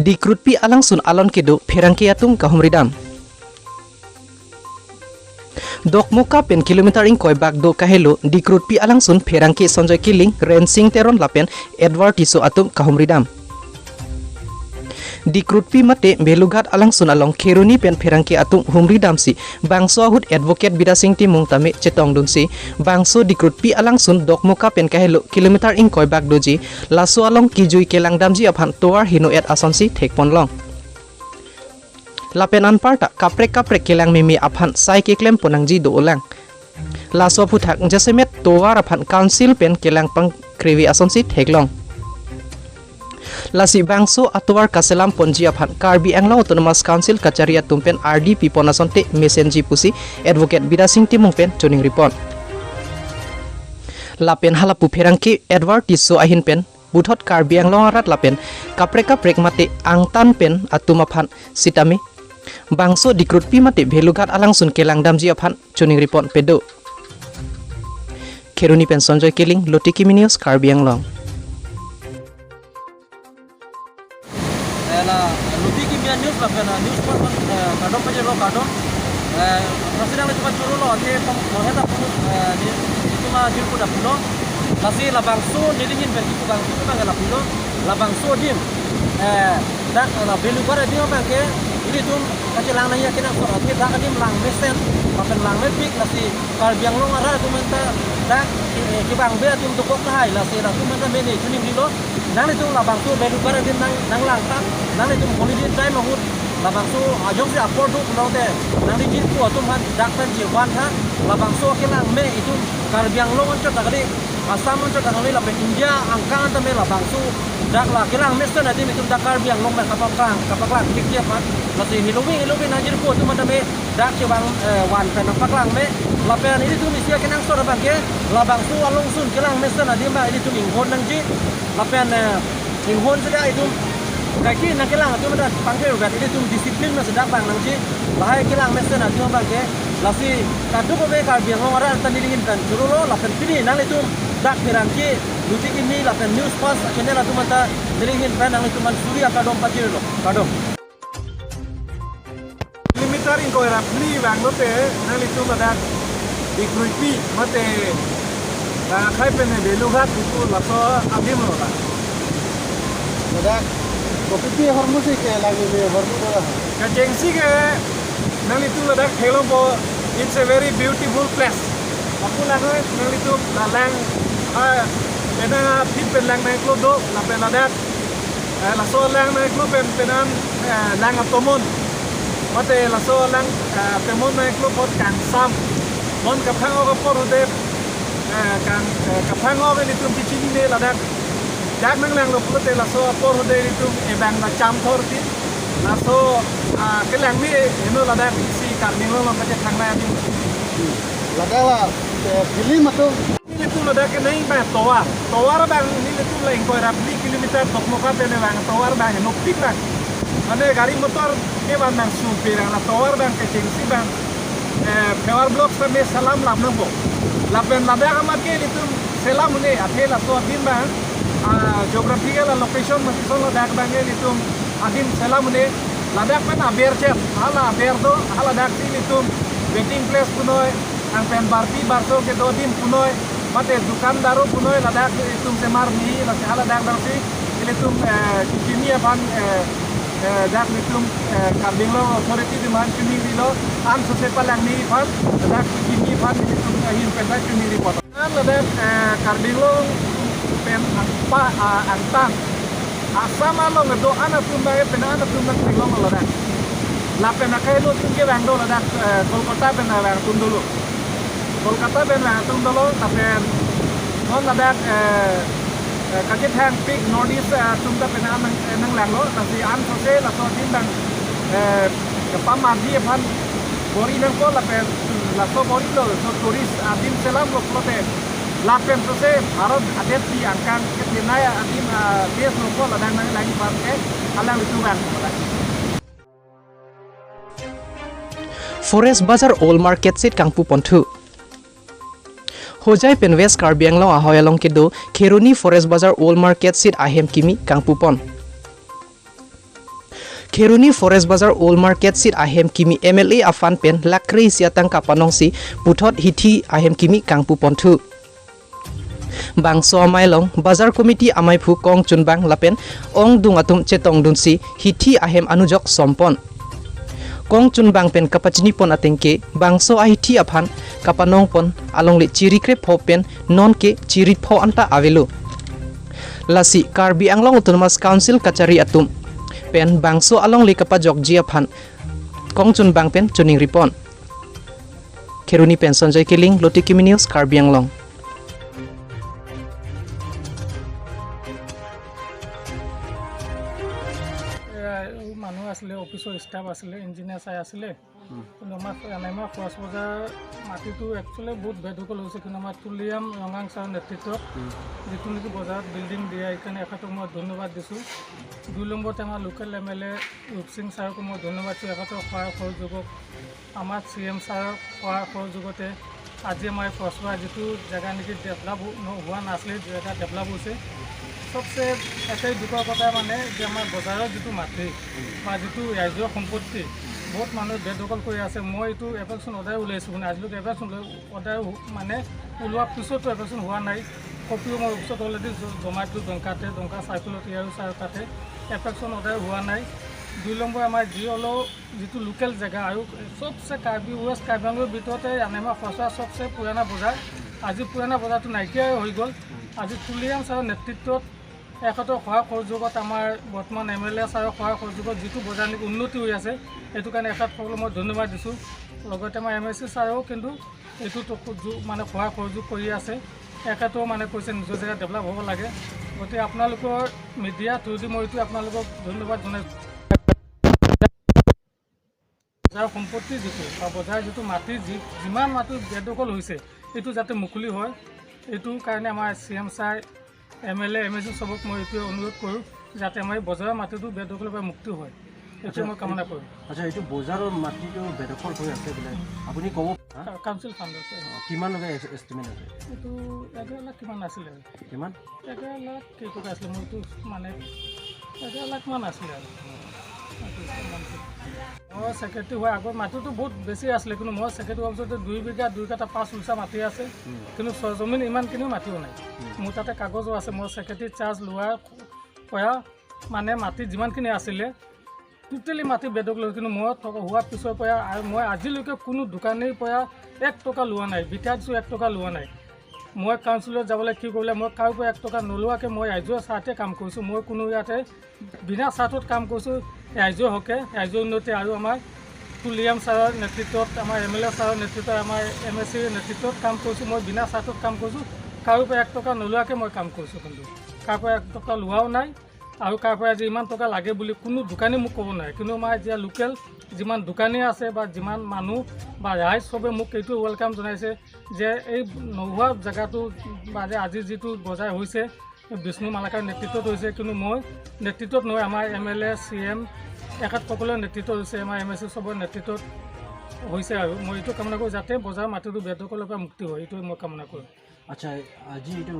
Dikrutpi alangsun alon kedo Pherangki atung kahumridam. Dokmoka pen kilometer ingkoi bagdo kahelo dikrutpi alangsun Pherangki Sanjay Kiling Rensing Teron lapen Edward Tiso atum kahumridam. Dikrutpi mate belughat alangsun along Kheruni pen Pherangki atung humridam si bangso ahut advocate bidasing timung tame cetong dunsi bangso dikrutpi alangsun dokmoka pen kahelo kilometer ingkoi bagdoji laso along kijui kelang damji aphan toar hino et asonsi thekponlong. Lapen anparta kaprek kelang mimi aphan sai keklem ponangji do ulang. Laso puthak jasemet toar aphan council pen kelang pang krewi asonsi theklong. Lasi bangso atwar kaselam ponji aphan Karbi Anglong Autonomous Council kacaria tumpen RDP ponasonte mesenji pusi advocate bidasing timung pen tuning report. Lapen halapu Pherangki Edward Tiso ahin pen buthot Karbi Anglong arat lapen kaprek mate angtan pen atum aphan sitami bangso dikrutpi mate belughat alangsun kelang damji aphan tuning report pedo. Kheruni pen Sanjay Kiling Lotikimi News Karbi Anglong. Lotikimi News lapena news person kadon pajero kadon presiden lepas curulo ate moheta itu mah jirku dapulo masih labangso nilingin berkiku bangso bangala pulo labangso dim dak na belu bara dim bangke ini tuh kaci lang nanya kena soal kita kadim lang mesen makan lang lepik nasi Karbi Anglong arah tu menta dak kibang be tu untuk kok hai lah sih tu menta bene tuning dilo nang itu labangso belu bara dim nang lang tak nang itu holiday time mahut labangso ajong si afford tu pulau deh nang di jitu tu man dak pen jiwan ha labangso kelang me itu Karbi Anglong ancot takde asam ancot takde lapen India angkan tame labangso dak lah kelang mesen nanti itu dak Karbi Anglong me kapaklang kik pan masih hilubi najir ko tu man tame dak jebang wan pen kapaklang me lapen ini tu misia kenang sora bangke labangso along sun kelang mesen nanti ma ini tu inghon nang ji lapen inghon saja itu kaki nak kelang tu mana panggil ugat ini tu disiplin mas sedap bang nangji bahaya kelang mesen nanti bang ke lasi kadu ko be Karbi Anglong orang tandilingin kan surulo lapen pini nang itu dak Pherangki Lotikimi lapen news pas channel tu mata dilingin kan nang itu man suri akadom pajero kadom kilometer ingko rapli banglote nang itu ada dikrutpi mate khai pen belughat itu laso abim lola Dak kopi hormusi ke lagi me hormu dola kajengsi ke nang itu ada Helombo it's a very beautiful place aku lago nang itu lang eda tip lang na iklo do la peladat laso lang na iklo penan lang atomon mate laso lang pemon na iklo pot kang sam mon kapang o por de kang kapang o ni tum tichini ne ladak jak nang lang lo pulote laso por de ni tum e bang na cham thor ti laso ke lang mi eno ladak si Karbi Anglong ka thang na ni lagala film atau ni tu ladak nei ba towar bang ni tu lain ko rapli kilometer dokmoka tene bang towar bang no pik bang ane gari motor ke bang nang supir la towar bang ke cengsi bang pewar blok sampai salam lam nabo lapen ladak amat ke itu selam ne athel ato din bang geographical location masih so ladak bang itu adin selam ne ladak pen aber chat hala aber do hala dak sin itu waiting place punoi ang pen barpi barso ke do din punoi mate dukandaro punoi ladak itu semar ni la hala dak barsi itu kimia pan dak itu Karbi Anglong authority di man kini dilo an sose palang ni pan dak kimia pan itu hin pen dak kini report an ladak Karbi Anglong pen apa angtan asama lo ngedo ana tumba pen ana tumba Anglong ladak lapen akai lo tungke bang do ladak Kolkata pen bang tundulu Kolkata pen bang tundulu tapen non ladak kajet hang pik nordis tumda pen nang lang lo nasi an sose la so tin bang kapamadi pan bori nang ko lapen la so bori lo so turis adin selam lo prote lapen sose harap adet di angkang ketinaya adin des no ko ladang nang lagi pan ke alang itu bang Forest Bazar Old Market Sit Kangpu Pontu Hojai pen West Karbi Anglong ahoy along kedo Kheruni Forest Bazar Old Market Sit ahem kimi Kangpu Pon Kheruni Forest Bazar Old Market Sit Ahem Kimi MLA Afan Pen Lakri Siatang Kapanong Si Puthot Hithi Ahem Kimi Kangpu Ponthu Bangso Mailong Bazar Committee Amai Phu Kong Chunbang Lapen Ong Dungatum Chetong Dunsi Hithi Ahem Anujok Sompon Kong Chunbang Pen Kapachini Pon Atengke Bangso Ahithi Aphan Kapanong Pon Along Le Chirikre Pho Pen Non Ke Chirit Pho Anta Avelu Lasi Karbi Anglong Autonomous Council Kachari Atum Pen Bangso Along Le Kapajok Jiaphan Kong Chunbang Pen Chuning Ripon Kheruni Pen Sanjay Keling Loti Kimi News Karbi Anglong মানুহ আছিলে অফিচৰ staff আছিলে engineer চাই আছিলে কিন্তু আমাৰ forest বজাৰ মাটিটো একচুৱেলি বহুত বেদখল হৈছে কিন্তু আমাৰ তুলিয়াম ৰঙাং ছাৰৰ নেতৃত্বত যিটো নেকি বজাৰত বিল্ডিং দিয়ে সেইকাৰণে এখেতক মই ধন্যবাদ দিছোঁ 2 নম্বৰতে আমাৰ লোকেল MLA ৰূপসিং ছাৰকো মই ধন্যবাদ দিছোঁ এখেতৰ সহায় সহযোগক আমাৰ CM ছাৰৰ সহায় সহযোগতে আজি আমাৰ ফৰেষ্ট বজাৰ যিটো জেগা নেকি ডেভেলপ হোৱা নাছিলে জেগা ডেভেলপ হৈছে सबसे एटाई दुखर कथा माने जे आमार बजारत जितु माटी बा जितु राइजर सम्पत्ति बहुत मानुह बेदखल करि आछे मैं एटु एफेक्शन अदाय उलाइछु किन्तु आजिलैके एफेक्शन अदाय माने उलोवा पिछतो एफेक्शन हुआ नाइ कपिओ मैं अफिसत अलरेडि जमा दिलो दंका साइकेलत यारो सार ताते एफेक्शन अदाय हुआ नाइ 2 नम्बर आमार जी हलो जितु लोकेल जगह आरु सबसे कार्बी वेस्ट कार्बी आंगलर भितरते आनेमा फसा सबसे पुराना बजार आज पुराना बजारটো नाइकिया হৈ গল আজি তুলিয়াম ছাৰৰ নেতৃত্বত এখেতৰ সহায় সহযোগত আমাৰ বৰ্তমান MLA ছাৰৰ সহায় সহযোগত যিটো বজাৰ নেকি উন্নতি হৈ আছে এইটো কাৰণে এখেতসকলক মই ধন্যবাদ দিছোঁ লগতে আমাৰ MSC ছাৰেও কিন্তু এইটো মানে সহায় সহযোগ কৰি আছে এখেতেও মানে কৈছে নিজৰ জেগা ডেভেলপ হ'ব লাগে গতিকে আপোনালোকৰ মিডিয়া থ্ৰুদি মই এইটো আপোনালোকক ধন্যবাদ জনাইছোঁ বজাৰ সম্পত্তি যিটো বা বজাৰ যিটো মাটি যিমান মাটি বেদখল হৈছে এইটো যাতে মুকলি হয় এইটো কাৰণে আমাৰ CM ছাৰ MLA MSC সবক মই এইটো অনুৰোধ কৰোঁ যাতে আমাৰ বজাৰৰ মাটিটো বেদখলৰ পৰা মুক্তি হয় এইটো মই কামনা কৰোঁ আচ্ছা এইটো বজাৰৰ মাটিটো বেদখল হৈ আছে বোলে আপুনি ক'ব কাউন্সিল ফাণ্ডৰ কিমান লগে এষ্টিমেট আছে এইটো 11 লাখ কিমান আছিলে কিমান 11 লাখ কেইটকা আছিলে মইতো মানে 11 লাখ মান আছিলে আৰু মই সেক্ৰেটাৰী হোৱাৰ আগত মাটিটো বহুত বেছি আছিলে কিন্তু মই সেক্ৰেটাৰী হোৱাৰ পিছতে 2 বিঘা 2 কাটা 5 উলচা মাটি আছে কিন্তু জমিন ইমানখিনিও মাটিও নাই মোৰ তাতে কাগজো আছে মই সেক্ৰেটাৰী চাৰ্জ লোৱাৰ পৰা মানে মাটি যিমানখিনি আছিলে টোটেলি মাটি বেদখল কিন্তু মই হোৱাৰ পিছৰ পৰা আৰু মই আজিলৈকে কোনো দোকানীৰ পৰা 1 টকা লোৱা নাই বিটা দিছোঁ 1 টকা লোৱা নাই মই কাউন্সিলত যাবলৈ কি কৰিলে মই কাৰো পৰা 1 টকা নোলোৱাকৈ মই ৰাইজৰ স্বাৰ্থে কাম কৰিছোঁ মই কোনো ইয়াতে বিনা স্বাৰ্থত কাম কৰিছোঁ ৰাইজৰ হকে ৰাইজৰ উন্নতি আৰু আমাৰ তুলিয়াম ছাৰৰ নেতৃত্বত আমাৰ MLA ছাৰৰ নেতৃত্বত আমাৰ MSC নেতৃত্বত কাম কৰিছোঁ মই বিনা স্বাৰ্থত কাম কৰিছোঁ কাৰো পৰা 1 টকা নোলোৱাকৈ মই কাম কৰিছোঁ কিন্তু কাৰো পৰা 1 টকা লোৱাও নাই আৰু কাৰো পৰা যে ইমান টকা লাগে বুলি কোনো দোকানী মোক ক'ব নাই কিন্তু আমাৰ এতিয়া লোকেল যিমান দোকানী আছে বা যিমান মানুহ বা ৰাইজ সবে মোক এইটো ৱেলকাম জনাইছে যে এই নোহোৱা জেগাটো বা আজি যিটো বজাৰ হৈছে বিষ্ণু মালাকাৰ নেতৃত্বত হৈছে কিন্তু মই নেতৃত্বত নহয় আমাৰ MLA CM এখেতসকলৰ নেতৃত্বত হৈছে আমাৰ MSC সবৰ নেতৃত্বত হৈছে আৰু মই এইটো কামনা কৰোঁ যাতে বজাৰ মাটিটো বেদখলৰ পৰা মুক্তি হয় এইটো মই কামনা কৰোঁ আচ্ছা আজি এইটো